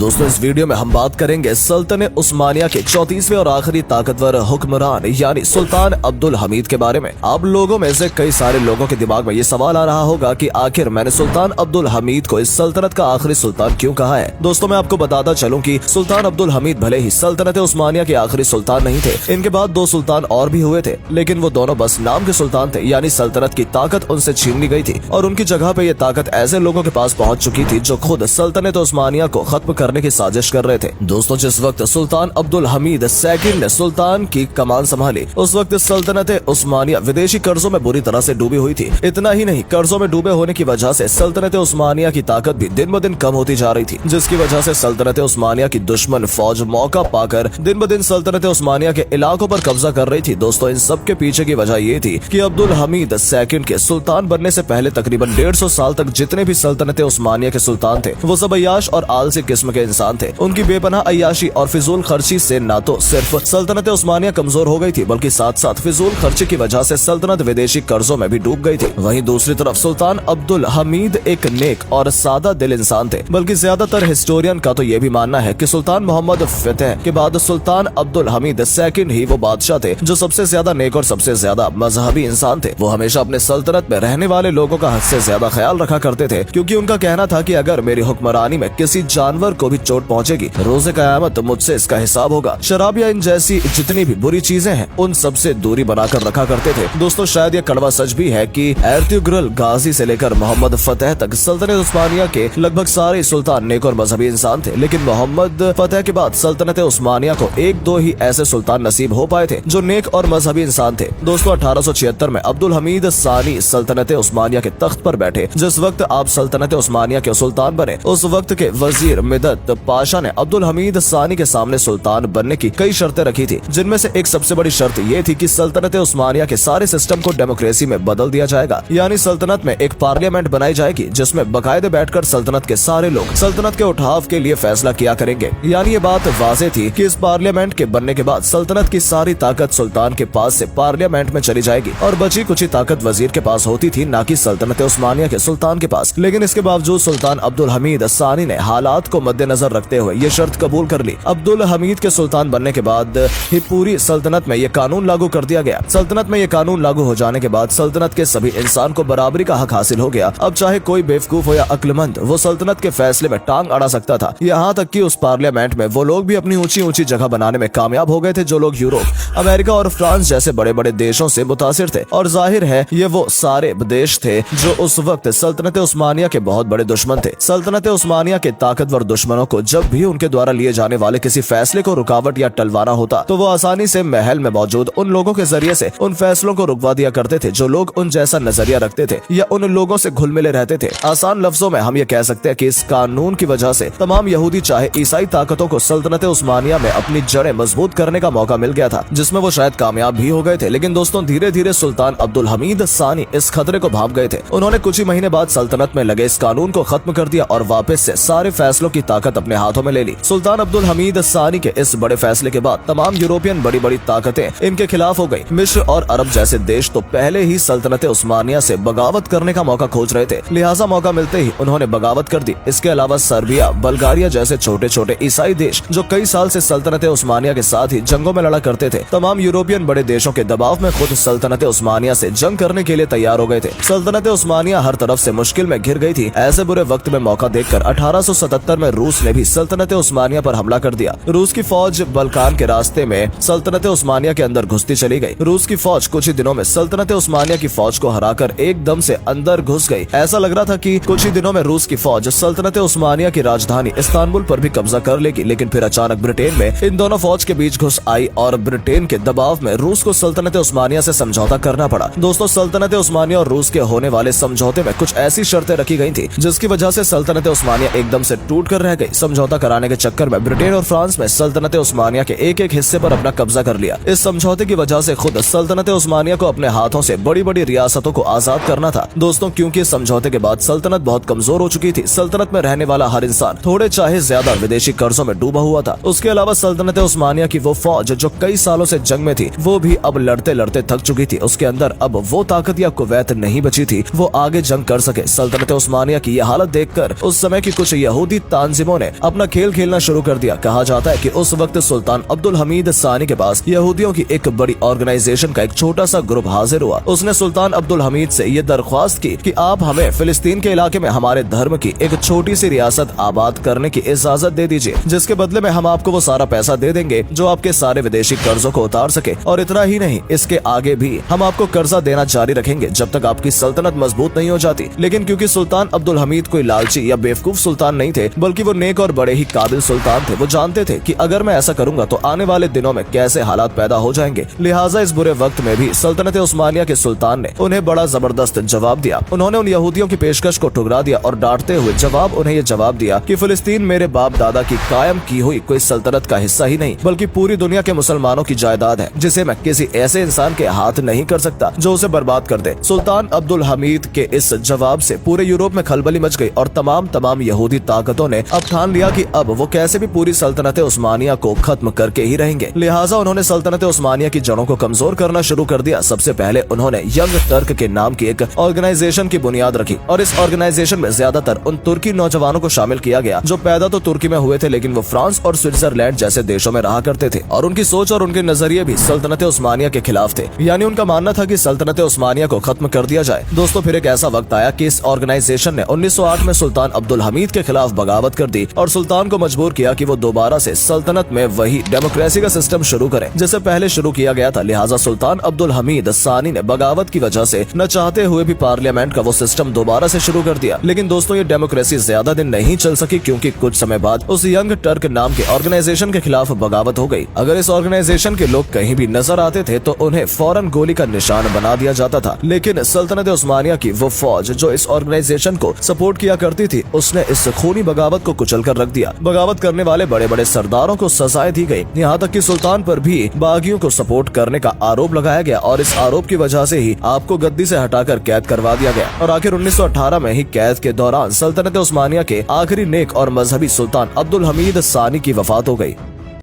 दोस्तों इस वीडियो में हम बात करेंगे सल्तनत उस्मानिया के 34वें और आखिरी ताकतवर हुक्मरान यानी सुल्तान अब्दुल हमीद के बारे में। आप लोगों में से कई सारे लोगों के दिमाग में ये सवाल आ रहा होगा कि आखिर मैंने सुल्तान अब्दुल हमीद को इस सल्तनत का आखिरी सुल्तान क्यों कहा है। दोस्तों मैं आपको बताता चलूं कि सुल्तान अब्दुल हमीद भले ही सल्तनत उस्मानिया के आखिरी सुल्तान नहीं थे, इनके बाद 2 सुल्तान और भी हुए थे, लेकिन वो दोनों बस नाम के सुल्तान थे, यानी सल्तनत की ताकत उनसे छीन ली गई थी और उनकी जगह पे ये ताकत ऐसे लोगों के पास पहुंच चुकी थी जो खुद सल्तनत उस्मानिया को खत्म करने की साजिश कर रहे थे। दोस्तों जिस वक्त सुल्तान अब्दुल हमीद सेकंड ने सुल्तान की कमान संभाली, उस वक्त सल्तनत उस्मानिया विदेशी कर्जों में बुरी तरह से डूबी हुई थी। इतना ही नहीं, कर्जों में डूबे होने की वजह से सल्तनत उस्मानिया की ताकत भी दिन ब दिन कम होती जा रही थी, जिसकी वजह से सल्तनत उस्मानिया की दुश्मन फौज मौका पाकर दिन ब दिन सल्तनत उस्मानिया के इलाकों पर कब्जा कर रही थी। दोस्तों इन सब के पीछे की वजह ये थी कि अब्दुल हमीद सेकंड के सुल्तान बनने से पहले तकरीबन 150 साल तक जितने भी सल्तनत उस्मानिया के सुल्तान थे वो सब अय्याश और आलसी किस्म के इंसान थे। उनकी बेपनाह अय्याशी और फिजूल खर्ची से न तो सिर्फ सल्तनत उस्मानिया कमजोर हो गई थी, बल्कि साथ साथ फिजूल खर्ची की वजह से सल्तनत विदेशी कर्जों में भी डूब गई थी। वहीं दूसरी तरफ सुल्तान अब्दुल हमीद एक नेक और सादा दिल इंसान थे, बल्कि ज्यादातर हिस्टोरियन का तो ये भी मानना है कि सुल्तान मोहम्मद फतेह के बाद सुल्तान अब्दुल हमीद सेकंड ही वो बादशाह थे जो सबसे ज्यादा नेक और सबसे ज्यादा मजहबी इंसान थे। वो हमेशा अपने सल्तनत में रहने वाले लोगों का हद से ज्यादा ख्याल रखा करते थे, क्योंकि उनका कहना था कि अगर मेरी हुक्मरानी में किसी जानवर को भी चोट पहुंचेगी, रोज़े क़यामत मुझसे इसका हिसाब होगा। शराब या इन जैसी जितनी भी बुरी चीजें हैं उन सब से दूरी बनाकर रखा करते थे। दोस्तों शायद ये कड़वा सच भी है कि एर्तुगरुल गाजी से लेकर मोहम्मद फतेह तक सल्तनत उस्मानिया के लगभग सारे सुल्तान नेक और मजहबी इंसान थे, लेकिन मोहम्मद फतेह के बाद सल्तनत उस्मानिया को 1-2 ही ऐसे सुल्तान नसीब हो पाए थे जो नेक और मजहबी इंसान थे। दोस्तों 1876 में अब्दुल हमीद सानी सल्तनत उस्मानिया के तख्त पर बैठे। जिस वक्त आप सल्तनत उस्मानिया के सुल्तान बने, उस वक्त के वजीर मिदत पाशा ने अब्दुल हमीद सानी के सामने सुल्तान बनने की कई शर्तें रखी थी, जिनमें से एक सबसे बड़ी शर्त ये थी कि सल्तनत उस्मानिया के सारे सिस्टम को डेमोक्रेसी में बदल दिया जाएगा, यानी सल्तनत में एक पार्लियामेंट बनाई जाएगी जिसमें बाकायदे बैठकर सल्तनत के सारे लोग सल्तनत के उठाव के लिए फैसला किया करेंगे। यानी ये बात वाज़ेह थी कि इस पार्लियामेंट के बनने के बाद सल्तनत की सारी ताकत सुल्तान के पास से पार्लियामेंट में चली जाएगी और बची कुछ ताकत वजीर के पास होती थी, न कि सल्तनत उस्मानिया के सुल्तान के पास। लेकिन इसके बावजूद सुल्तान अब्दुल हमीद सानी ने हालात को मद्देनजर रखते हुए ये शर्त कबूल कर ली। अब्दुल हमीद के सुल्तान बनने के बाद ही पूरी सल्तनत में ये कानून लागू कर दिया गया। सल्तनत में ये कानून लागू हो जाने के बाद सल्तनत के सभी इंसान को बराबरी का हक हासिल हो गया। अब चाहे कोई बेवकूफ हो या अक्लमंद, वो सल्तनत के फैसले में टांग अड़ा सकता था। यहाँ तक कि उस पार्लियामेंट में वो लोग भी अपनी ऊंची ऊंची जगह बनाने में कामयाब हो गए थे जो लोग यूरोप, अमेरिका और फ्रांस जैसे बड़े बड़े देशों से मुतासिर थे। और जाहिर है ये वो सारे देश थे जो उस वक्त सल्तनत उस्मानिया के बहुत बड़े दुश्मन थे। सल्तनत उस्मानिया के ताकतवर दुश्मनों को जब भी उनके द्वारा लिए जाने वाले किसी फैसले को रुकावट या टलवाना होता तो वो आसानी से महल में मौजूद उन लोगों के जरिए से उन फैसलों को रुकवा दिया करते थे जो लोग उन जैसा नजरिया रखते थे या उन लोगों से घुल मिले रहते थे। आसान लफ्जों में हम ये कह सकते हैं कि इस कानून की वजह से तमाम यहूदी चाहे ईसाई ताकतों को सल्तनत उस्मानिया में अपनी जड़ें मजबूत करने का मौका मिल गया था, जिसमें वो शायद कामयाब भी हो गए थे। लेकिन दोस्तों धीरे धीरे सुल्तान अब्दुल हमीद सानी इस खतरे को भांप गए थे। उन्होंने कुछ ही महीने बाद सल्तनत में लगे इस कानून को खत्म कर दिया और वापस से सारे फैसलों की ताकत अपने हाथों में ले ली। सुल्तान अब्दुल हमीद सानी के इस बड़े फैसले के बाद तमाम यूरोपियन बड़ी बड़ी ताकतें इनके खिलाफ हो गई। मिस्र और अरब जैसे देश तो पहले ही सल्तनत उस्मानिया से बगावत करने का मौका खोज रहे थे, लिहाजा मौका मिलते ही उन्होंने बगावत कर दी। इसके अलावा सर्बिया, बल्गारिया जैसे छोटे छोटे ईसाई देश जो कई साल से सल्तनत उस्मानिया के साथ ही जंगों में लड़ा करते थे, तमाम यूरोपियन बड़े देशों के दबाव में खुद सल्तनत उस्मानिया से जंग करने के लिए तैयार हो गए थे। सल्तनत उस्मानिया हर तरफ से मुश्किल में घिर गई थी। ऐसे बुरे वक्त में मौका देखकर 1877 में रूस ने भी सल्तनत उस्मानिया पर हमला कर दिया। रूस की फौज बल्कान के रास्ते में सल्तनत उस्मानिया के अंदर घुसती चली गई। रूस की फौज कुछ ही दिनों में सल्तनत उस्मानिया की फौज को हराकर एकदम से अंदर घुस गई। ऐसा लग रहा था कि कुछ ही दिनों में रूस की फौज सल्तनत उस्मानिया की राजधानी इस्तांबुल पर भी कब्जा कर लेगी, लेकिन फिर अचानक ब्रिटेन में इन दोनों फौज के बीच घुस आई और ब्रिटेन के दबाव में रूस को सल्तनत उस्मानिया से समझौता करना पड़ा। दोस्तों सल्तनत उस्मानिया और रूस के होने वाले समझौते में कुछ ऐसी शर्तें रखी गई थी जिसकी वजह से सल्तनत उस्मानिया एकदम से टूट कर रह गई। समझौता कराने के चक्कर में ब्रिटेन और फ्रांस में सल्तनत उस्मानिया के एक एक हिस्से पर अपना कब्जा कर लिया। इस समझौते की वजह से खुद सल्तनत उस्मानिया को अपने हाथों से बड़ी बड़ी रियासतों को आजाद करना था। दोस्तों क्योंकि समझौते के बाद सल्तनत बहुत कमजोर हो चुकी थी, सल्तनत में रहने वाला हर इंसान थोड़े चाहे ज्यादा विदेशी कर्जों में डूबा हुआ था। उसके अलावा सल्तनत उस्मानिया की वो फौज जो कई सालों से जंग में थी, वो भी अब लड़ते लड़ते थक चुकी थी। उसके अंदर अब वो ताकत या कुवैत नहीं बची थी वो आगे जंग कर सके। सल्तनत उस्मानिया की यह हालत देखकर उस समय की कुछ यहूदी तांजिमों मुजरिमों ने अपना खेल खेलना शुरू कर दिया। कहा जाता है कि उस वक्त सुल्तान अब्दुल हमीद सानी के पास यहूदियों की एक बड़ी ऑर्गेनाइजेशन का एक छोटा सा ग्रुप हाजिर हुआ। उसने सुल्तान अब्दुल हमीद से ये दरख्वास्त की कि आप हमें फिलिस्तीन के इलाके में हमारे धर्म की एक छोटी सी रियासत आबाद करने की इजाजत दे दीजिए, जिसके बदले में हम आपको वो सारा पैसा दे देंगे जो आपके सारे विदेशी कर्जों को उतार सके। और इतना ही नहीं, इसके आगे भी हम आपको कर्जा देना जारी रखेंगे जब तक आपकी सल्तनत मजबूत नहीं हो जाती। लेकिन क्योंकि सुल्तान अब्दुल हमीद कोई लालची या बेवकूफ सुल्तान नहीं थे, बल्कि वो नेक और बड़े ही काबिल सुल्तान थे। वो जानते थे कि अगर मैं ऐसा करूंगा तो आने वाले दिनों में कैसे हालात पैदा हो जाएंगे। लिहाजा इस बुरे वक्त में भी सल्तनत उस्मानिया के सुल्तान ने उन्हें बड़ा जबरदस्त जवाब दिया। उन्होंने उन यहूदियों की पेशकश को ठुकरा दिया और डांटते हुए उन्हें ये जवाब दिया कि फिलिस्तीन मेरे बाप दादा की कायम की हुई कोई सल्तनत का हिस्सा ही नहीं, बल्कि पूरी दुनिया के मुसलमानों की जायदाद है, जिसे मैं किसी ऐसे इंसान के हाथ नहीं कर सकता जो उसे बर्बाद कर दे। सुल्तान अब्दुल हमीद के इस जवाब से पूरे यूरोप में खलबली मच गई और तमाम यहूदी ताकतों ने अब ठान लिया कि अब वो कैसे भी पूरी सल्तनत उस्मानिया को खत्म करके ही रहेंगे। लिहाजा उन्होंने सल्तनत उस्मानिया की जड़ों को कमजोर करना शुरू कर दिया। सबसे पहले उन्होंने यंग टर्क के नाम की एक ऑर्गेनाइजेशन की बुनियाद रखी और इस ऑर्गेनाइजेशन में ज्यादातर उन तुर्की नौजवानों को शामिल किया गया जो पैदा तो तुर्की में हुए थे, लेकिन वो फ्रांस और स्विट्जरलैंड जैसे देशों में रहा करते थे और उनकी सोच और उनके नजरिए भी सल्तनत उस्मानिया के खिलाफ थे। यानी उनका मानना था कि सल्तनत उस्मानिया को खत्म कर दिया जाए। दोस्तों, फिर एक ऐसा वक्त आया कि इस ऑर्गेनाइजेशन ने 1908 में सुल्तान अब्दुल हमीद के खिलाफ बगावत कर दी और सुल्तान को मजबूर किया कि वो दोबारा से सल्तनत में वही डेमोक्रेसी का सिस्टम शुरू करे जैसे पहले शुरू किया गया था। लिहाजा सुल्तान अब्दुल हमीद सानी ने बगावत की वजह से न चाहते हुए भी पार्लियामेंट का वो सिस्टम दोबारा से शुरू कर दिया। लेकिन दोस्तों, ये डेमोक्रेसी ज्यादा दिन नहीं चल सकी क्योंकि कुछ समय बाद उस यंग टर्क नाम के ऑर्गेनाइजेशन के खिलाफ बगावत हो गई। अगर इस ऑर्गेनाइजेशन के लोग कहीं भी नजर आते थे तो उन्हें फौरन गोली का निशान बना दिया जाता था। लेकिन सल्तनत उस्मानिया की वो फौज जो इस ऑर्गेनाइजेशन को सपोर्ट किया करती थी, उसने इस खूनी बगावत को कुचल कर रख दिया। बगावत करने वाले बड़े बड़े सरदारों को सजाएं दी गई, यहाँ तक कि सुल्तान पर भी बागियों को सपोर्ट करने का आरोप लगाया गया और इस आरोप की वजह से ही आपको गद्दी से हटाकर कैद करवा दिया गया। और आखिर 1918 में ही कैद के दौरान सल्तनत उस्मानिया के आखिरी नेक और मजहबी सुल्तान अब्दुल हमीद सानी की वफात हो गई।